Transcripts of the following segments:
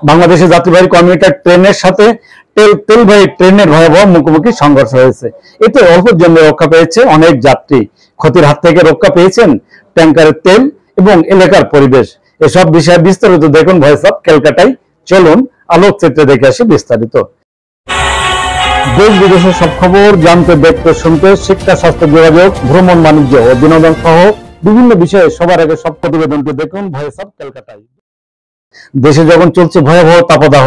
বাংলাদেশে যাত্রীবাহী কমিউটার ট্রেনের সাথে তেলবাহী ট্রেনের ভয়াবহ মুখোমুখি সংঘর্ষ হয়েছে। এতে অল্পের জন্য রক্ষা পেয়েছে অনেক যাত্রী। ক্ষতির হাত থেকে রক্ষা পেয়েছেন ট্যাঙ্কারের তেল এবং এলাকার পরিবেশ। এসব বিষয়ে বিস্তারিত দেখুন ভয়েস অফ ক্যালকাটায়। চলুন আলোকচিত্রে দেখে আসি বিস্তারিত। দেশ বিদেশের সব খবর জানতে, দেখতে, শুনতে, শিক্ষা, স্বাস্থ্য, যোগাযোগ, ভ্রমণ, বাণিজ্য ও বিনোদন সহ বিভিন্ন বিষয়ে সবার আগে সব প্রতিবেদনটি দেখুন ভয়েস অফ ক্যালকাটায়। দেশে যখন চলছে ভয়াবহ তাপদাহ,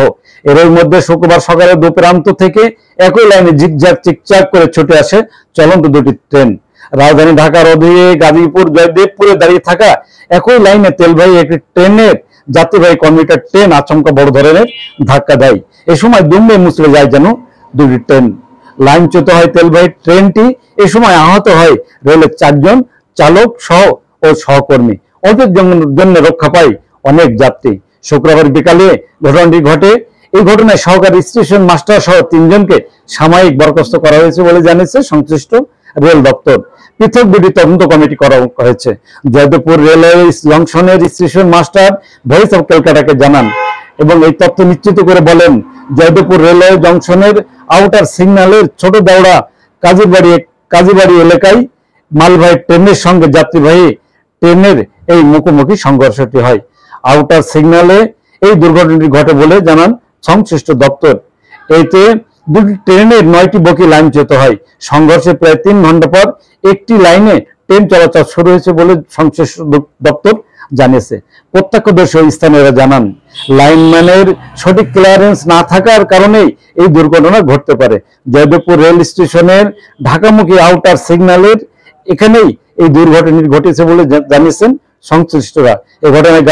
এর মধ্যে শুক্রবার সকালে দুপ্রান্ত থেকে একই লাইনে জিগজ্যাগ চিকচাক করে ছুটে আসে চলন্ত দুটি ট্রেন। রাজধানী ঢাকার অধীনে গাজীপুর জয়দেবপুরে দাঁড়িয়ে থাকা একই লাইনে তেলবাহী একটি ট্রেনের যাত্রীবাহী কমিউটার ট্রেন আচমকা বড় ধরনের ধাক্কা দেয়। এ সময় দুমড়ে মুচড়ে যায় যেন দুটি ট্রেন। লাইনচ্যুত হয় তেলবাহী ট্রেনটি। এ সময় আহত হয় রেলের 4 জন চালক সহ ও সহকর্মী। অল্পের জন্য রক্ষা পায় অনেক যাত্রী। শুক্রবার বিকালে ঘটনাটি ঘটে। এই ঘটনায় সহকারী স্টেশন মাস্টার সহ 3 জনকে সাময়িক বরখাস্ত করা হয়েছে বলে জানিয়েছে সংশ্লিষ্ট রেল দপ্তর। পৃথক দুটি তদন্ত কমিটি করা হয়েছে। জয়দেবপুর রেলওয়ে জংশনের স্টেশন মাস্টার ভয়েস অফ ক্যালকাটাকে জানান এবং এই তথ্য নিশ্চিত করে বলেন, জয়দেবপুর রেলওয়ে জংশনের আউটার সিগন্যালের ছোট দেওড়া কাজীবাড়ি এলাকায় মালবাহী ট্রেনের সঙ্গে যাত্রীবাহী ট্রেনের এই মুখোমুখি সংঘর্ষটি হয়। আউটার সিগন্যালে এই দুর্ঘটনাটি ঘটে বলে জানান সংশ্লিষ্ট দপ্তর। এতে দুটি ট্রেনের 9টি বগি লাইনচ্যুত হয়। সংঘর্ষে প্রায় 3 ঘন্টা পর একটি লাইনে ট্রেন চলাচল শুরু হয়েছে বলে সংশ্লিষ্ট দপ্তর জানিয়েছে। প্রত্যক্ষদর্শী স্থানীয়রা জানান, লাইনম্যানের সঠিক ক্লিয়ারেন্স না থাকার কারণেই এই দুর্ঘটনা ঘটতে পারে। জয়দেবপুর রেল স্টেশনের ঢাকামুখী আউটার সিগন্যালের এখানেই এই দুর্ঘটনাটি ঘটেছে বলে জানিয়েছেন সংশ্লিষ্টরা। এই ঘটনায়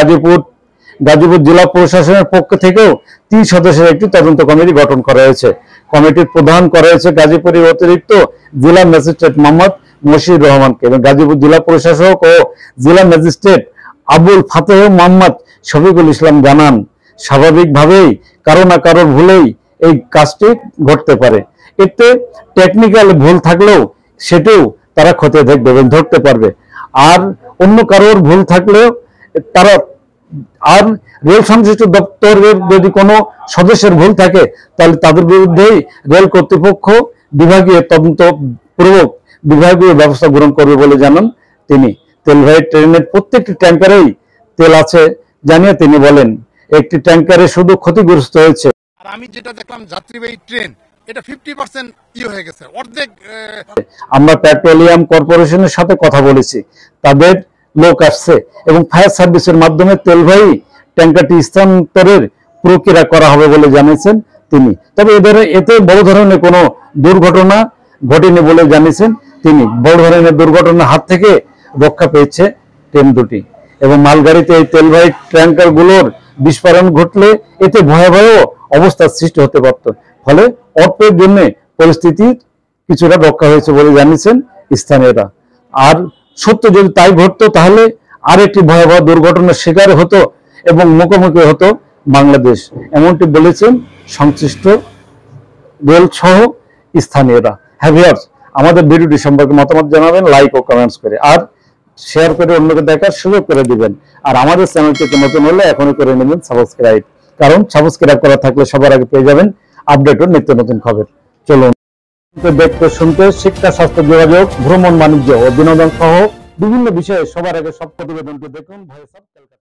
গাজীপুর জেলা প্রশাসনের পক্ষ থেকেও 3 সদস্যের একটি তদন্ত কমিটি গঠন করা হয়েছে। কমিটির প্রধান করা হয়েছে গাজীপুরের অতিরিক্ত জেলা ম্যাজিস্ট্রেট মোহাম্মদ মশির রহমানকে এবং গাজীপুর জেলা প্রশাসক ও জেলা ম্যাজিস্ট্রেট আবুল ফাতেহ মোহাম্মদ শফিকুল ইসলাম জানান, স্বাভাবিকভাবেই কারো না কারোর ভুলেই এই কাজটি ঘটতে পারে। এতে টেকনিক্যাল ভুল থাকলেও সেটাও তারা খতিয়ে দেখবে এবং ধরতে পারবে। আর অন্য কারোর ভুল থাকলেও তারা আর রেল সংশ্লিষ্ট দপ্তরের যদি কোনো সদস্যের ভুল থাকে তাহলে তাদের বিরুদ্ধেই রেল কর্তৃপক্ষ বিভাগীয় তদন্ত পূর্বক বিভাগীয় ব্যবস্থা গ্রহণ করবে বলে জানান তিনি। তেলবাহী ট্রেনের প্রত্যেকটি ট্যাঙ্কারেই তেল আছে জানিয়ে তিনি বলেন, একটি ট্যাঙ্কারে শুধু ক্ষতিগ্রস্ত হয়েছে। আর আমি যেটা দেখলাম যাত্রীবাহী ট্রেন এটা 50% হয়ে গেছে, অর্ধেক। আমরা পেট্রোলিয়াম কর্পোরেশনের সাথে কথা বলেছি, তাদের লোক আসছে এবং ফায়ার সার্ভিসের মাধ্যমে তেলবাহী ট্যাঙ্কারটি স্থানান্তরের প্রক্রিয়া করা হবে বলে জানিয়েছেন তিনি। তবে এতে বড় ধরনের কোনো দুর্ঘটনা ঘটেনি বলে জানিয়েছেন তিনি। বড় ধরনের দুর্ঘটনার হাত থেকে রক্ষা পেয়েছে ট্রেন দুটি এবং মালগাড়িতে এই তেলবাহী ট্যাঙ্কারগুলোর বিস্ফোরণ ঘটলে এতে ভয়াবহ অবস্থার সৃষ্টি হতে পারত। ফলে অল্পের জন্য পরিস্থিতির কিছুটা রক্ষা হয়েছে বলে জানিয়েছেন স্থানীয়রা। আর সত্য যদি তাই ঘটতো তাহলে আরেকটি ভয়াবহ দুর্ঘটনার শিকার হতো এবং মুখোমুখি হতো বাংলাদেশ, এমনটি বলেছেন সংশ্লিষ্ট রেল সহ স্থানীয়রা। ভিউয়ার্স, আমাদের ভিডিওটি সম্পর্কে মতামত জানাবেন লাইক ও কমেন্টস করে, আর শেয়ার করে অন্যকে দেখার সুযোগ করে দিবেন। আর আমাদের চ্যানেলটিকে নতুন হলে এখনই করে নেবেন সাবস্ক্রাইব, কারণ সাবস্ক্রাইব করা থাকলে সবার আগে পেয়ে যাবেন আপডেট ও নিত্য নতুন খবর। চলুন দেখতে, শুনতে, শিক্ষা, স্বাস্থ্য, যোগাযোগ, ভ্রমণ, বাণিজ্য ও বিনোদন সহ বিভিন্ন বিষয়ে সবার আগে সব প্রতিবেদনটি দেখুন ভয়েস অফ ক্যালকাটা।